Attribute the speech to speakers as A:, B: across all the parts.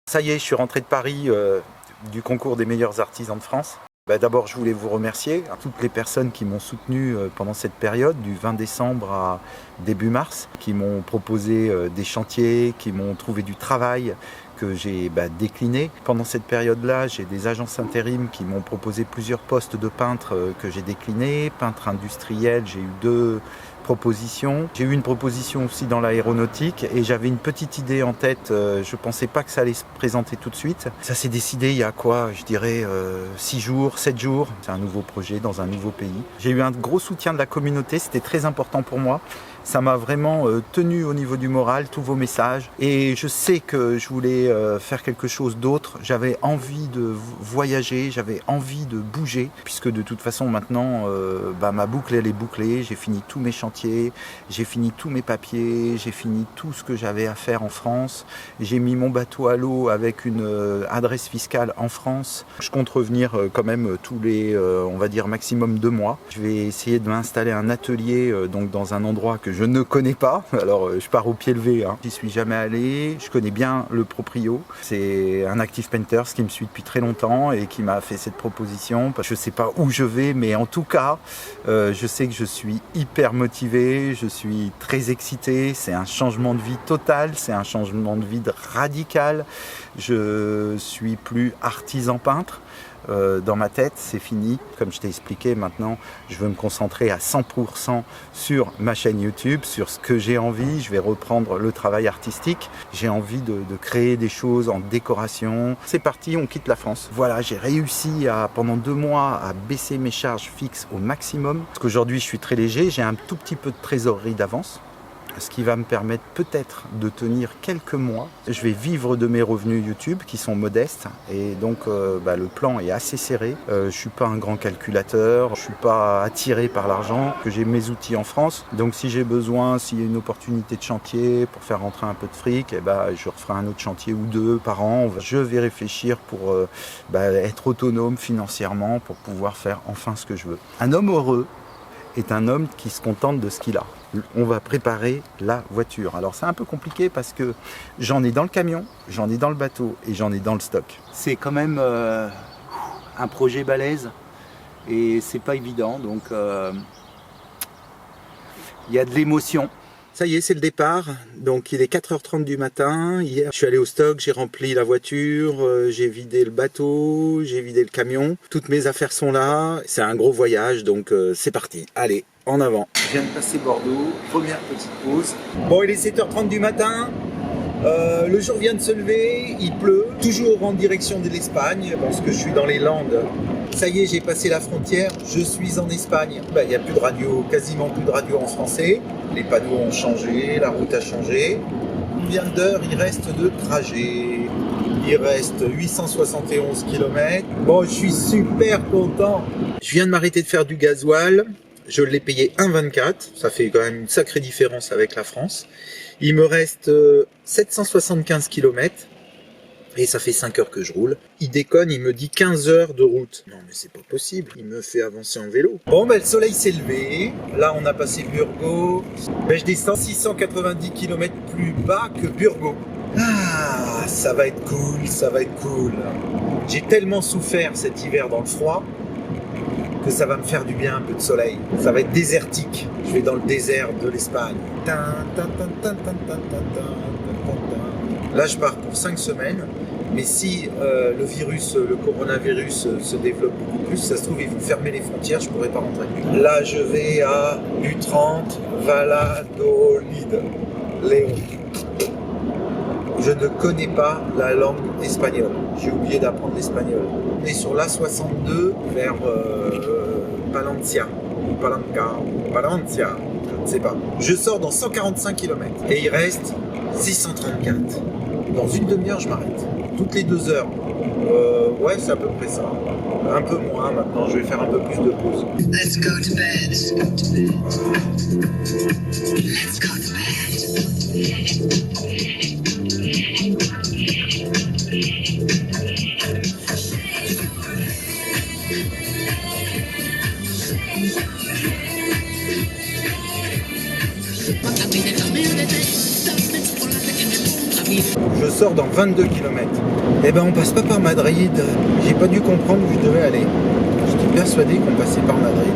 A: Ça y est, je suis rentré de Paris du concours des meilleurs artisans de France. D'abord, je voulais vous remercier, toutes les personnes qui m'ont soutenu pendant cette période, du 20 décembre à début mars, qui m'ont proposé des chantiers, qui m'ont trouvé du travail que j'ai décliné. Pendant cette période-là, j'ai des agences intérim qui m'ont proposé plusieurs postes de peintre que j'ai déclinés. Peintre industriel, j'ai eu 2 propositions. J'ai eu une proposition aussi dans l'aéronautique et j'avais une petite idée en tête. Je pensais pas que ça allait se présenter tout de suite. Ça s'est décidé il y a quoi, je dirais 6 jours, 7 jours. C'est un nouveau projet dans un nouveau pays. J'ai eu un gros soutien de la communauté, c'était très important pour moi. Ça m'a vraiment tenu au niveau du moral, tous vos messages. Et je sais que je voulais faire quelque chose d'autre. J'avais envie de voyager, j'avais envie de bouger. Puisque de toute façon maintenant, ma boucle elle est bouclée. J'ai fini tous mes chantiers, j'ai fini tous mes papiers, j'ai fini tout ce que j'avais à faire en France. J'ai mis mon bateau à l'eau avec une adresse fiscale en France. Je compte revenir quand même tous les, on va dire maximum 2 mois. Je vais essayer de m'installer un atelier donc dans un endroit que je ne connais pas, alors je pars au pied levé, J'y suis jamais allé, je connais bien le proprio. C'est un active painter qui me suit depuis très longtemps et qui m'a fait cette proposition. Je sais pas où je vais, mais en tout cas, je sais que je suis hyper motivé, je suis très excité. C'est un changement de vie total, c'est un changement de vie radical. Je suis plus artisan peintre. Dans ma tête, c'est fini. Comme je t'ai expliqué, maintenant, je veux me concentrer à 100% sur ma chaîne YouTube, sur ce que j'ai envie. Je vais reprendre le travail artistique. J'ai envie de créer des choses en décoration. C'est parti, on quitte la France. Voilà, j'ai réussi pendant 2 mois à baisser mes charges fixes au maximum. Parce qu'aujourd'hui, je suis très léger. J'ai un tout petit peu de trésorerie d'avance, ce qui va me permettre peut-être de tenir quelques mois. Je vais vivre de mes revenus YouTube qui sont modestes et donc le plan est assez serré. Je ne suis pas un grand calculateur, je ne suis pas attiré par l'argent, que j'ai mes outils en France. Donc si j'ai besoin, s'il y a une opportunité de chantier pour faire rentrer un peu de fric, je referai un autre chantier ou 2 par an. Je vais réfléchir pour être autonome financièrement pour pouvoir faire enfin ce que je veux. Un homme heureux est un homme qui se contente de ce qu'il a. On va préparer la voiture. Alors c'est un peu compliqué parce que j'en ai dans le camion, j'en ai dans le bateau et j'en ai dans le stock. C'est quand même un projet balèze et c'est pas évident, donc il y a de l'émotion. Ça y est, c'est le départ. Donc il est 4h30 du matin. Hier, je suis allé au stock, j'ai rempli la voiture, j'ai vidé le bateau, j'ai vidé le camion. Toutes mes affaires sont là. C'est un gros voyage, donc c'est parti. Allez, en avant. Je viens de passer Bordeaux. Première petite pause. Bon, il est 7h30 du matin. Le jour vient de se lever, il pleut, toujours en direction de l'Espagne, parce que je suis dans les Landes. Ça y est, j'ai passé la frontière, je suis en Espagne. Il n'y a plus de radio, quasiment plus de radio en français. Les panneaux ont changé, la route a changé. Combien d'heures il reste de trajet? Il reste 871 km. Bon, je suis super content. Je viens de m'arrêter de faire du gasoil. Je l'ai payé 1,24. Ça fait quand même une sacrée différence avec la France. Il me reste 775 km et ça fait 5 heures que je roule. Il déconne, il me dit 15 heures de route. Non mais c'est pas possible, il me fait avancer en vélo. Bon le soleil s'est levé, là on a passé Burgos. Je descends 690 km plus bas que Burgos. Ah, ça va être cool, ça va être cool. J'ai tellement souffert cet hiver dans le froid que ça va me faire du bien un peu de soleil. Ça va être désertique. Je vais dans le désert de l'Espagne. Là, je pars pour 5 semaines. Mais si le coronavirus se développe beaucoup plus, ça se trouve, ils vont fermer les frontières, je ne pourrai pas rentrer. Là, je vais à U30, Valladolid, Léon. Je ne connais pas la langue espagnole. J'ai oublié d'apprendre l'espagnol. On est sur l'A62 vers Palencia, ou Palanca, ou Palencia, je ne sais pas. Je sors dans 145 km et il reste 634. Dans une demi-heure, je m'arrête. Toutes les 2 heures. Ouais, c'est à peu près ça. Un peu moins maintenant, je vais faire un peu plus de pause. Let's go to bed. Let's go to bed. Let's go to bed. Je sort dans 22 km. Eh ben on passe pas par Madrid. J'ai pas dû comprendre où je devais aller. J'étais persuadé qu'on passait par Madrid.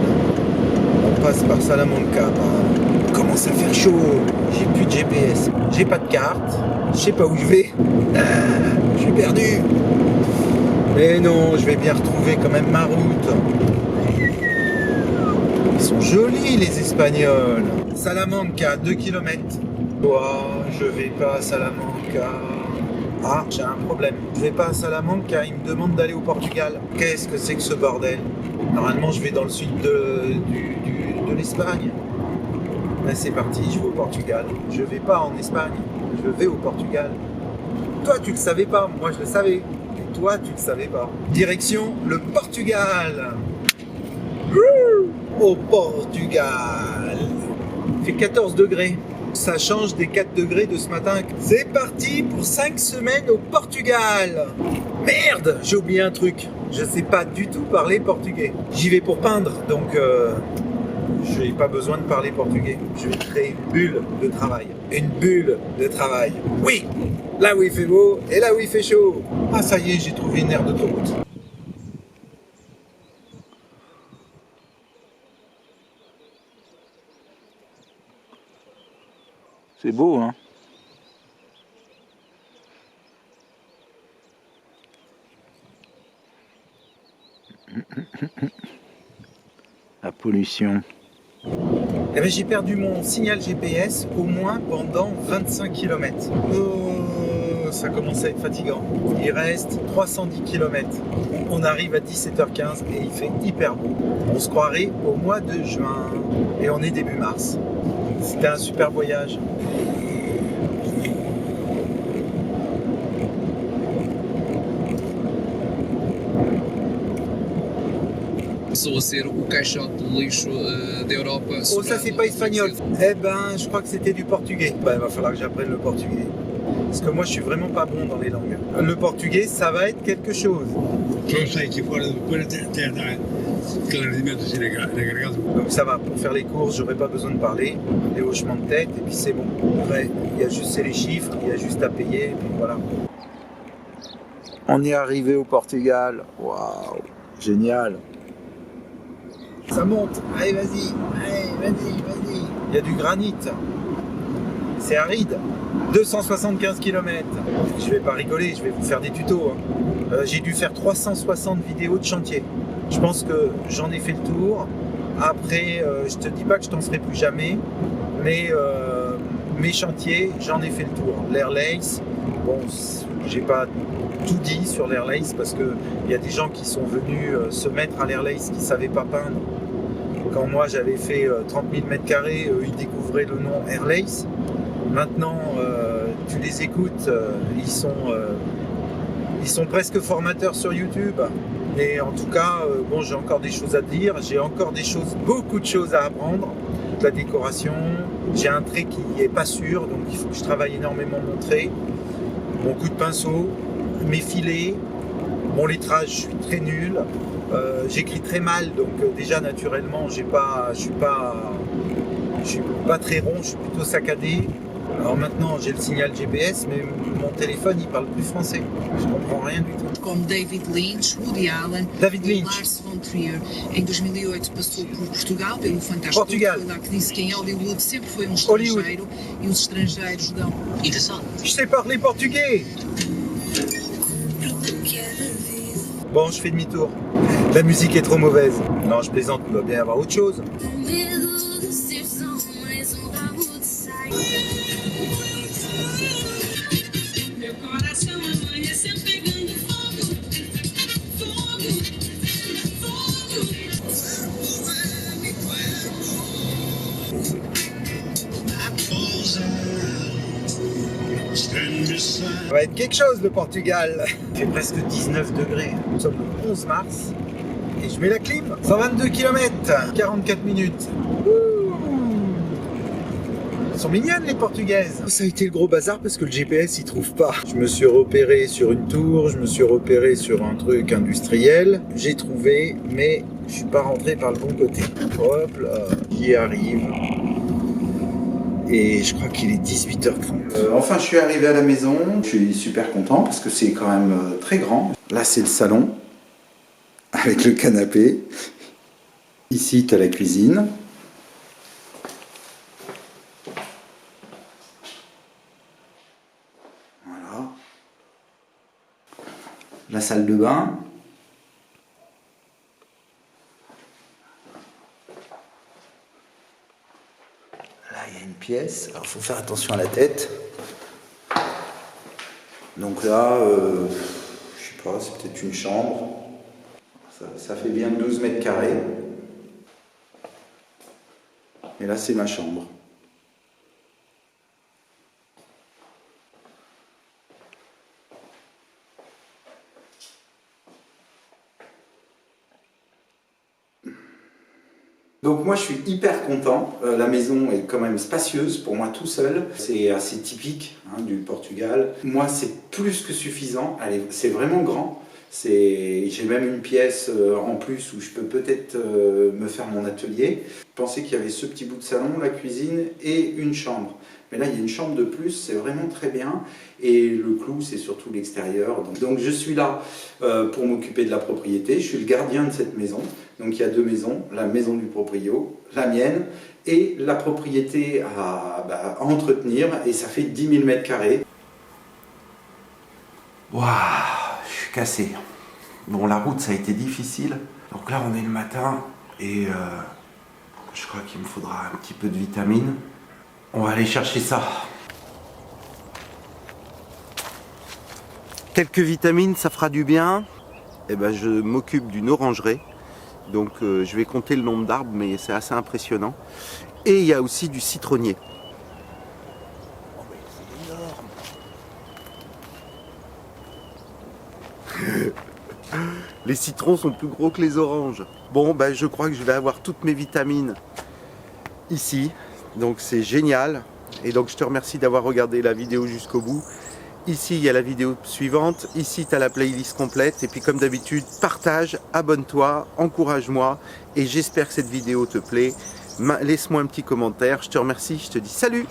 A: On passe par Salamanca. Il commence à faire chaud. J'ai plus de GPS. J'ai pas de carte. Je sais pas où je vais. Je suis perdu. Mais non, je vais bien retrouver quand même ma route. Ils sont jolis les Espagnols. Salamanca, 2 km. Oh, je vais pas à Salamanca. Ah, j'ai un problème. Je vais pas à Salamanca, ils me demandent d'aller au Portugal. Qu'est-ce que c'est que ce bordel? Normalement, je vais dans le sud de l'Espagne. Mais c'est parti, je vais au Portugal. Je vais pas en Espagne, je vais au Portugal. Toi, tu le savais pas, moi je le savais. Et toi, tu le savais pas. Direction le Portugal. Au Portugal. Il fait 14 degrés. Ça change des 4 degrés de ce matin. C'est parti pour 5 semaines au Portugal. Merde, j'ai oublié un truc. Je sais pas du tout parler portugais. J'y vais pour peindre, donc je n'ai pas besoin de parler portugais. Je vais créer une bulle de travail. Une bulle de travail. Oui, là où il fait beau et là où il fait chaud. Ah ça y est, j'ai trouvé une aire d'autoroute. C'est beau, hein? La pollution. Eh ben, j'ai perdu mon signal GPS au moins pendant 25 km. Oh, ça commence à être fatigant. Il reste 310 km. On arrive à 17h15 et il fait hyper beau. On se croirait au mois de juin et on est début mars. C'était un super voyage.
B: Passou a ser o caixote de lixo d'Europa.
A: Oh, ça c'est pas espagnol. Eh ben, je crois que c'était du portugais. Ben, il va falloir que j'apprenne le portugais. Parce que moi, je suis vraiment pas bon dans les langues. Le portugais, ça va être quelque chose.
C: Eu sei que fora depois tem aquele rendimento assim agregado.
A: Donc ça va, pour faire les courses, j'aurais pas besoin de parler. Les hochements de tête, et puis c'est bon. Après, il y a juste les chiffres, il y a juste à payer, et puis voilà. On est arrivé au Portugal. Waouh, génial. Ça monte. Allez, vas-y. Allez, vas-y. Il y a du granit. C'est aride. 275 km. Je vais pas rigoler, je vais vous faire des tutos. J'ai dû faire 360 vidéos de chantier. Je pense que j'en ai fait le tour. Après, je te dis pas que je t'en ferai plus jamais, mais mes chantiers, j'en ai fait le tour. L'Airlace, bon, j'ai pas tout dit sur l'Airlace parce que il y a des gens qui sont venus se mettre à l'Airlace qui savaient pas peindre. Quand moi j'avais fait 30 000 m², ils découvraient le nom Airlace. Maintenant, tu les écoutes, ils sont presque formateurs sur YouTube. Mais en tout cas, bon, j'ai encore des choses à dire. J'ai encore beaucoup de choses à apprendre. La décoration, j'ai un trait qui n'est pas sûr, donc il faut que je travaille énormément mon trait. Mon coup de pinceau, mes filets, mon lettrage, je suis très nul. J'écris très mal, donc déjà naturellement, je suis pas très rond, je suis plutôt saccadé. Alors maintenant, j'ai le signal GPS, mais mon téléphone, il parle plus français. Je comprends rien du tout.
D: Como David Lynch, Woody Allen,
A: David Lynch.
D: Lars von Trier. Em 2008 passou por Portugal, pelo Fantástico
A: Portugal.
D: Portugal, que disse que em Hollywood sempre foi um
A: Hollywood.
D: estrangeiro e os estrangeiros dão. Interessante.
A: Je sais parler portugais. Bon, je fais demi-tour. La musique est trop mauvaise. Non, je plaisante, il doit bien y avoir autre chose. Ça va être quelque chose le Portugal. Il fait presque 19 degrés. Nous sommes le 11 mars et je mets la clim. 122 km, 44 minutes. Elles sont mignonnes les portugaises. Ça a été le gros bazar parce que le GPS il trouve pas. Je me suis repéré sur une tour, je me suis repéré sur un truc industriel. J'ai trouvé, mais je suis pas rentré par le bon côté. Hop là, j'y arrive. et je crois qu'il est 18h30. Enfin, je suis arrivé à la maison, je suis super content parce que c'est quand même très grand. Là, c'est le salon avec le canapé. Ici, tu as la cuisine. Voilà. La salle de bain. Là, il y a une pièce. Alors, il faut faire attention à la tête. Donc là, je sais pas, c'est peut-être une chambre. Ça fait bien 12 mètres carrés. Et là, c'est ma chambre. Donc moi je suis hyper content, la maison est quand même spacieuse pour moi tout seul, c'est assez typique du Portugal. Moi c'est plus que suffisant, c'est vraiment grand, j'ai même une pièce en plus où je peux peut-être me faire mon atelier. Je pensais qu'il y avait ce petit bout de salon, la cuisine et une chambre. Mais là il y a une chambre de plus, c'est vraiment très bien et le clou c'est surtout l'extérieur. Donc je suis là pour m'occuper de la propriété, je suis le gardien de cette maison. Donc il y a deux maisons, la maison du proprio, la mienne, et la propriété à entretenir, et ça fait 10 000 mètres carrés. Waouh, je suis cassé. Bon, la route ça a été difficile, donc là on est le matin, et je crois qu'il me faudra un petit peu de vitamines. On va aller chercher ça. Quelques vitamines, ça fera du bien. Et ben, je m'occupe d'une orangerie. Donc je vais compter le nombre d'arbres, mais c'est assez impressionnant. Et il y a aussi du citronnier. Oh mais c'est énorme. Les citrons sont plus gros que les oranges. Bon, ben, je crois que je vais avoir toutes mes vitamines ici. Donc c'est génial. Et donc je te remercie d'avoir regardé la vidéo jusqu'au bout. Ici, il y a la vidéo suivante. Ici, tu as la playlist complète. Et puis, comme d'habitude, partage, abonne-toi, encourage-moi. Et j'espère que cette vidéo te plaît. Laisse-moi un petit commentaire. Je te remercie. Je te dis salut!